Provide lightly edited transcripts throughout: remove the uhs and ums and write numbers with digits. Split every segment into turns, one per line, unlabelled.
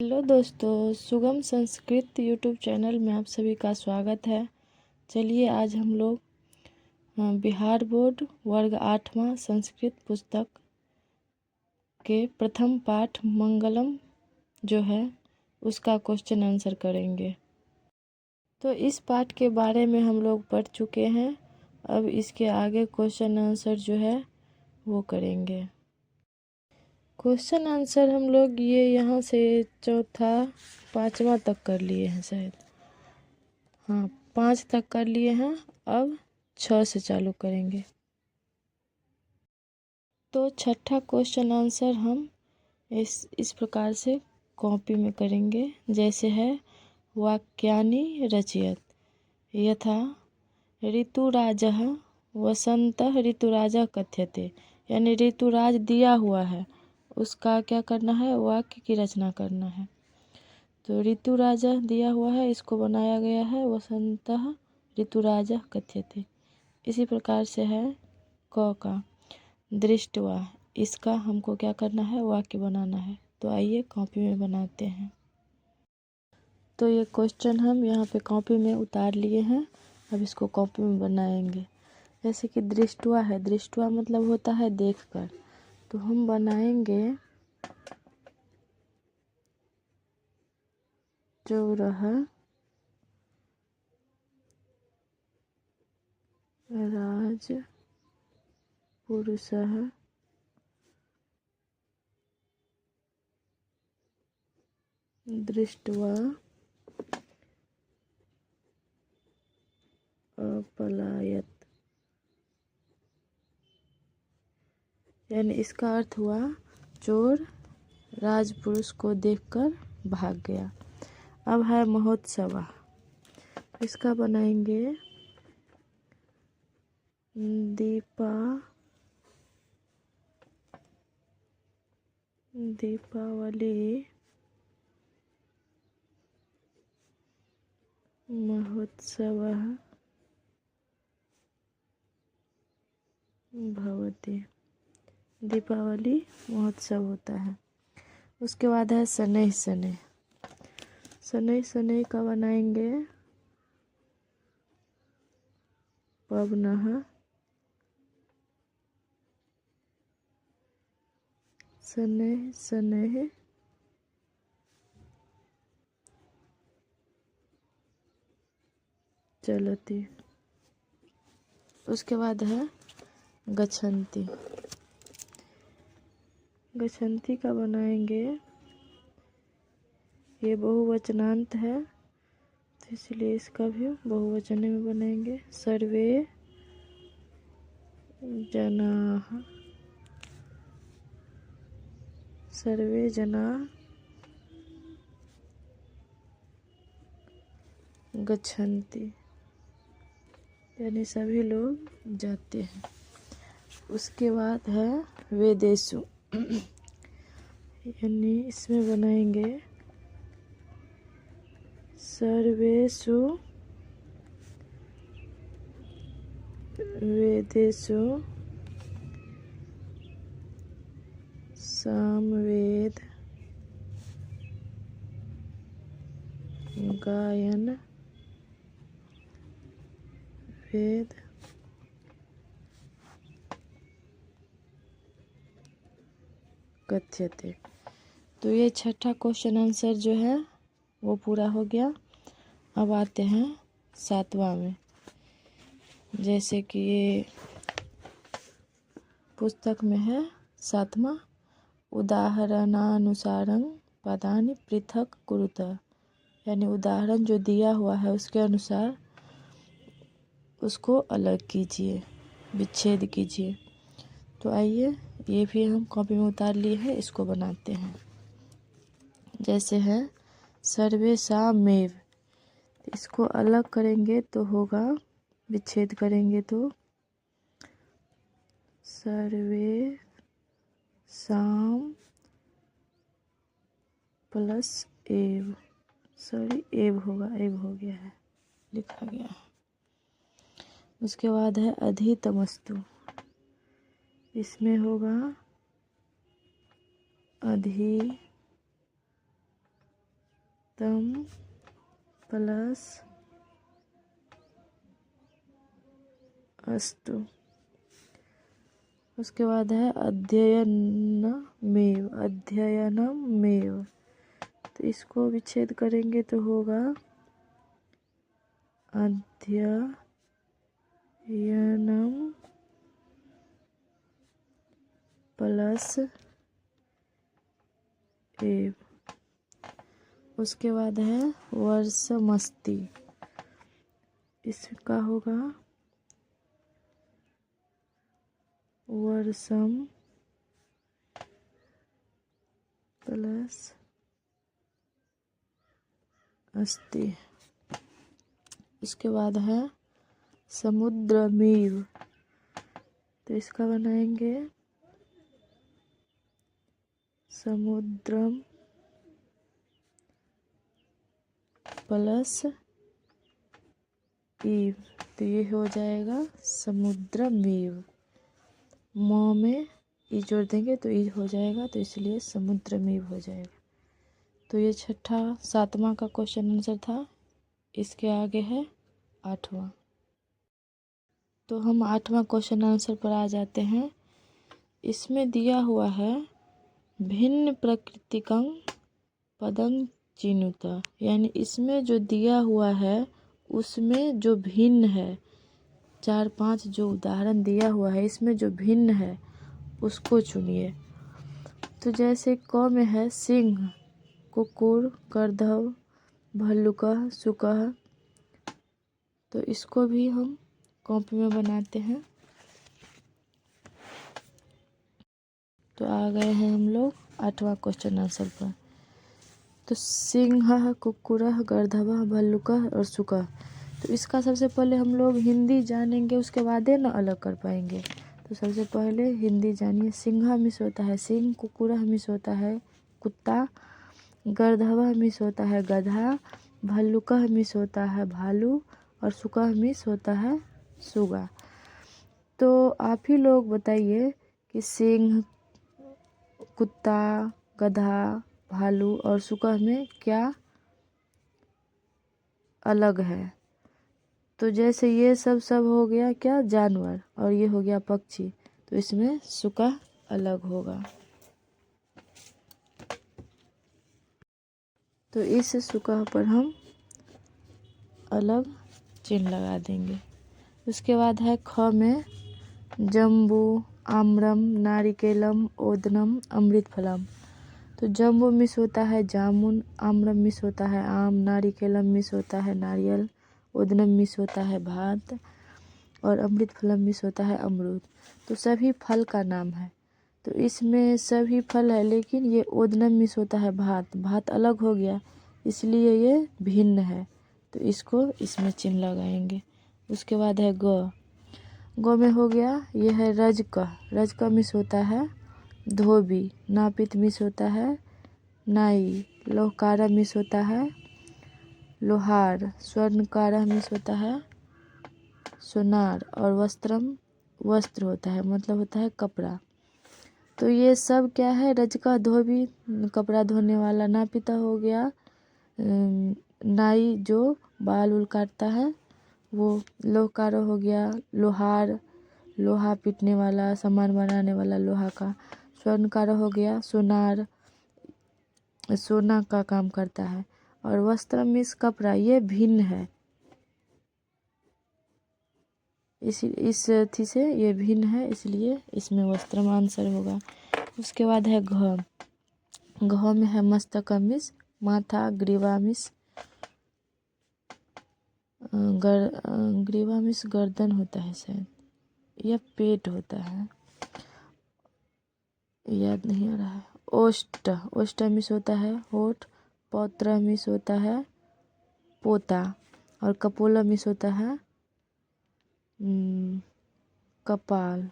Hello दोस्तों, सुगम Sanskrit YouTube channel में आप सभी का स्वागत है। चलिए आज हम लोग बिहार बोर्ड वर्ग 8वां संस्कृत पुस्तक के प्रथम पाठ मंगलम जो है उसका क्वेश्चन आंसर करेंगे। तो इस पाठ के बारे में हम लोग पढ़ चुके हैं। अब इसके आगे क्वेश्चन आंसर जो है वो करेंगे। क्वेश्चन आंसर हम लोग ये यहाँ से चौथा 5वां तक कर लिए हैं शायद। हाँ, 5 तक कर लिए हैं। अब 6 से चालू करेंगे। तो छठा क्वेश्चन आंसर हम इस प्रकार से कॉपी में करेंगे, जैसे है वाक्यानि रचयत यथा ऋतुराजः वसंतः ऋतुराजः कथ्यते। यानी ऋतुराज दिया हुआ है, उसका क्या करना है, वाक्य की रचना करना है। तो ऋतुराजा दिया हुआ है, इसको बनाया गया है वसंतः ऋतुराजा कथ्यते। इसी प्रकार से है क का दृष्टवा, इसका हमको क्या करना है, वाक्य बनाना है। तो आइए कॉपी में बनाते हैं। तो ये क्वेश्चन हम यहाँ पे कॉपी में उतार लिए हैं। अब इसको कॉपी में बनाएंगे। जैसे कि दृष्टवा है, दृष्टवा मतलब होता है देखकर। तो हम बनाएंगे चौरः राजपुरुषः दृष्ट्वा अपलायत। यानी इसका अर्थ हुआ चोर राजपुरुष को देखकर भाग गया। अब है महोत्सव, इसका बनाएंगे दीपावली महोत्सवः भवति। दीपावली महोत्सव होता है। उसके बाद है शनैः शनैः। शनैः शनैः का बनाएंगे पवनः शनैः शनैः चलति। उसके बाद है गच्छन्ति। गच्छन्ति का बनाएंगे, ये बहुवचनांत है तो इसलिए इसका भी बहुवचन में बनाएंगे सर्वे जनाः। सर्वे जनाः गच्छन्ति, यानी सभी लोग जाते हैं। उसके बाद है वेदेषु, यानी इसमें बनाएंगे सर्वेषु वेदेषु सामवेद गायन वेद कथ्यते। तो ये छठा क्वेश्चन आंसर जो है वो पूरा हो गया। अब आते हैं 7वां में। जैसे कि ये पुस्तक में है 7वां, उदाहरणानुसारं पदानि पृथक कुरुत। यानी उदाहरण जो दिया हुआ है उसके अनुसार उसको अलग कीजिए, विच्छेद कीजिए। तो आइए ये भी हम कॉपी में उतार लिए हैं, इसको बनाते हैं। जैसे है सर्वेषामेव, इसको अलग करेंगे तो होगा, विच्छेद करेंगे तो सर्वेषाम प्लस एव, सॉरी एव होगा, एव हो गया है, लिखा गया। उसके बाद है अधितमस्तु, इसमें होगा अधि तम प्लस अस्तु। उसके बाद है अध्ययनमेव। तो इसको विच्छेद करेंगे तो होगा अध्ययनम प्लस एव। उसके बाद है वर्षमस्ति। इसका होगा वर्षम प्लस अस्ति। इसके बाद है समुद्रमेव। तो इसका बनाएंगे समुद्रम प्लस ईव। तो ये हो जाएगा समुद्रमेव। म में ई जोड़ देंगे तो ई हो जाएगा, तो इसलिए समुद्रमेव हो जाएगा। तो ये छठा 7वां का क्वेश्चन आंसर था। इसके आगे है 8वां। तो हम 8वां क्वेश्चन आंसर पर आ जाते हैं। इसमें दिया हुआ है भिन्न प्रकृतिकं पदं चिनुत। यानी इसमें जो दिया हुआ है उसमें जो भिन्न है, 4-5 जो उदाहरण दिया हुआ है इसमें जो भिन्न है उसको चुनिए। तो जैसे क में है सिंह, कुकुर, करधव, भल्लुकः, शुकः। तो इसको भी हम कॉपी में बनाते हैं। तो आ गए हैं हम लोग 8वां क्वेश्चन आंसर पर। तो सिंह, कुक्कुरः, गर्दभः, भल्लुकः और शुकः। तो इसका सबसे पहले हम लोग हिंदी जानेंगे, उसके बाद ना अलग कर पाएंगे। तो सबसे पहले हिंदी जानिए। सिंह मिस होता है सिंह, कुक्कुरः मिस होता है कुत्ता, गर्दभः मिस होता है गधा, भल्लुकः मिस होता है भालू और शुकः मिस होता है सुगा। तो आप ही लोग बताइए कि सिंह, कुत्ता, गधा, भालू और शुकः में क्या अलग है। तो जैसे ये सब हो गया क्या जानवर और ये हो गया पक्षी, तो इसमें शुकः अलग होगा। तो इस शुकः पर हम अलग चिन्ह लगा देंगे। उसके बाद है ख में जम्बू, आम्रम, नारिकेलम, ओदनम, अमृतफलम। तो जम्बू मिस होता है जामुन, आम्रम मिस होता है आम, नारिकेलम मिस होता है नारियल, ओदनम मिस होता है भात और अमृतफलम मिस होता है अमरूद। तो सभी फल का नाम है। तो इसमें सभी फल है, लेकिन ये ओदनम मिस होता है भात, भात अलग हो गया इसलिए ये भिन्न है। तो इसको इसमें चिन्ह लगाएंगे। उसके बाद है ग में हो गया ये है रजक। रजक मिस होता है धोबी, नापित मिस होता है नाई, लोहकारा मिस होता है लोहार, स्वर्णकारा मिस होता है सोनार और वस्त्रम वस्त्र होता है, मतलब होता है कपड़ा। तो ये सब क्या है, रजका धोबी कपड़ा धोने वाला, नापिता हो गया नाई जो बाल उल काटता है वो, लोहकारा हो गया लोहार लोहा पीटने वाला, सामान बनाने वाला लोहा का, स्वर्णकारा हो गया सोनार सोना का काम करता है और वस्त्र मीन्स कपड़ा, ये भिन्न है। इस थी से ये भिन्न है इसलिए इसमें वस्त्रम आंसर होगा। उसके बाद है घ में है मस्तकमिस, माथा, ग्रीवामिस, ग्रीवामिस गर्दन होता है शायद, यह पेट होता है, याद नहीं आ रहा है। ओष्ठ मिस होता है होठ, पौत्र मिस होता है पोता और कपोला मिस होता है कपाल।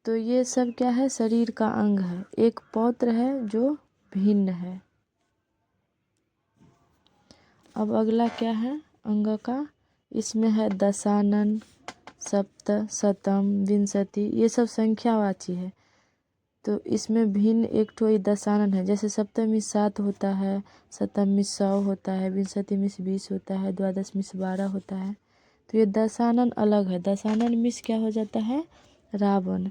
तो ये सब क्या है, शरीर का अंग है। एक पौत्र है जो भिन्न है। अब अगला क्या है अंग का, इसमें है दशानन, सप्त, शतम, विंशति, ये सब संख्यावाची है। तो इसमें भिन्न एक ठो ये दशानन है। जैसे सप्तमी 7 होता है, शतमी 100 होता है, विंशतिमी 20 होता है, द्वादशमी 12 होता है। तो ये दशानन अलग है। दशानन मिस क्या हो जाता है? रावण।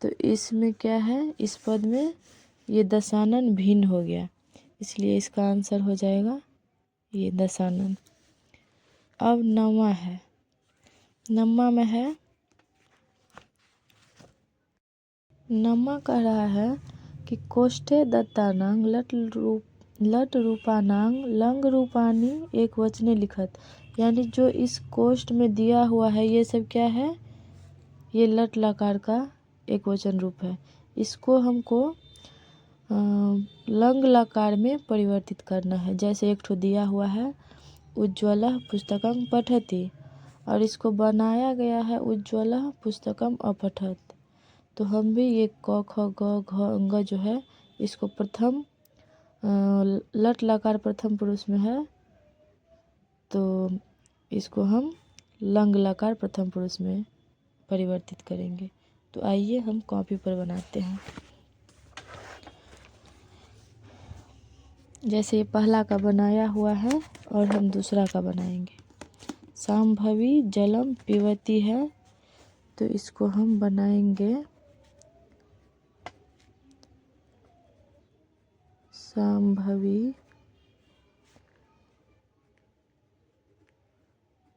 तो इसमें क्या है? इस पद में ये दशानन भिन्न हो गया, इसलिए इसका आंसर हो जाएगा ये दशानन। अब नौवां है। नौवां में है, नौवां कह रहा है कि कोष्ठे दत्तानां लट रूपानां लंग रूपानी एक वचने लिखत। यानी जो इस कोष्ठ में दिया हुआ है ये सब क्या है? ये लट लकार का एक वचन रूप है। इसको हमको लंग लकार में परिवर्तित करना है। जैसे एक ठो दिया हुआ है उज्ज्वलः पुस्तकं पठति, और इसको बनाया गया है उज्ज्वलः पुस्तकं अपठत। तो हम भी ये क ख ग घ अंग जो है इसको प्रथम लट लकार प्रथम पुरुष में है, तो इसको हम लंग लकार प्रथम पुरुष में परिवर्तित करेंगे। तो आइए हम कॉपी पर बनाते हैं। जैसे ये पहला का बनाया हुआ है और हम दूसरा का बनाएंगे। सांभवी जलम पीवती है, तो इसको हम बनाएंगे सांभवी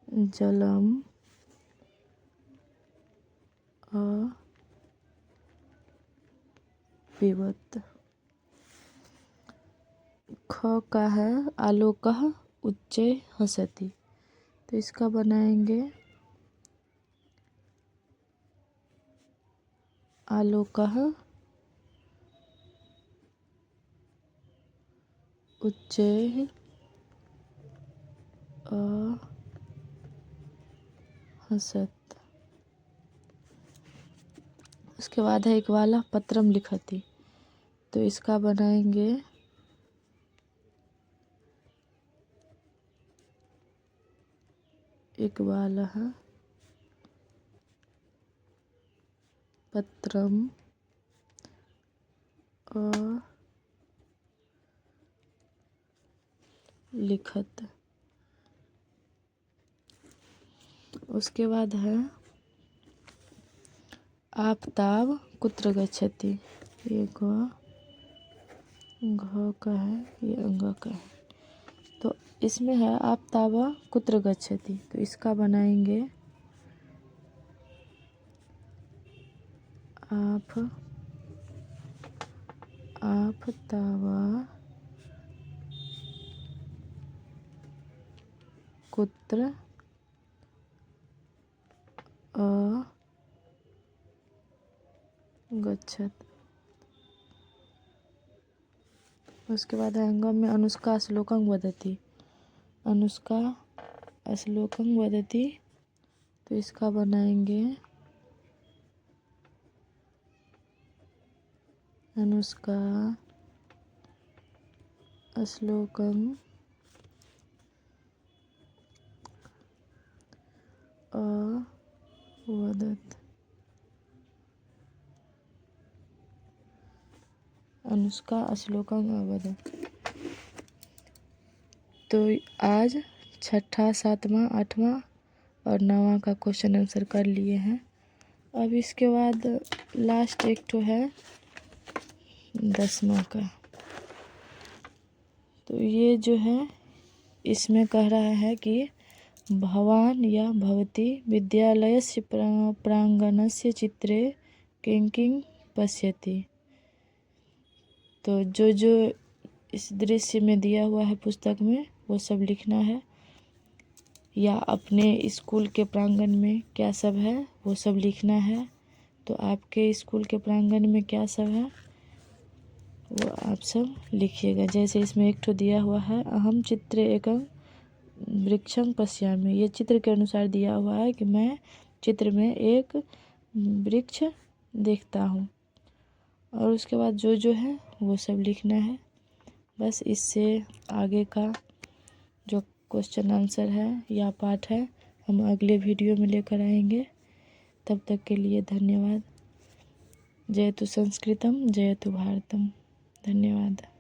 जलम पिबत। ख का है आलोकः उच्चे हसति, तो इसका बनाएंगे आलोकः उच्चे हसत। उसके बाद है एक वाला पत्रम लिखति, तो इसका बनाएंगे एक वाला पत्रम लिखत। उसके बाद है आफताब कुत्र गच्छति, ये घ का है, ये अंग का है। तो इसमें है आफताब कुत्र गच्छति, तो इसका बनाएंगे आफताब कुत्र गच्छत। उसके बाद है अंगम में अनुष्का श्लोकं वदति, अनुष्का श्लोकं वदति, तो इसका बनाएंगे अनुष्का श्लोकं वदत। अनुष्का श्लोकं अवदत। तो आज छठा, सातवां, आठवां और नौवां का क्वेश्चन आंसर कर लिए हैं। अब इसके बाद लास्ट एक तो है 10वां का। तो ये जो है इसमें कह रहा है कि भवान या भवती विद्यालयस्य प्रांगणस्य चित्रे किं किं पश्यति। तो जो इस दृश्य में दिया हुआ है पुस्तक में वो सब लिखना है, या अपने स्कूल के प्रांगण में क्या सब है वो सब लिखना है। तो आपके स्कूल के प्रांगण में क्या सब है वो आप सब लिखिएगा। जैसे इसमें एक तो दिया हुआ है अहम चित्रे एकं वृक्षं पश्यामि, ये चित्र के अनुसार दिया हुआ है कि मैं चित्र में एक वृक्ष देखता हूँ। और उसके बाद जो है वो सब लिखना है। बस इससे आगे का जो क्वेश्चन आंसर है या पाठ है हम अगले वीडियो में लेकर आएंगे। तब तक के लिए धन्यवाद। जयतु संस्कृतम जयतु भारतम। धन्यवाद।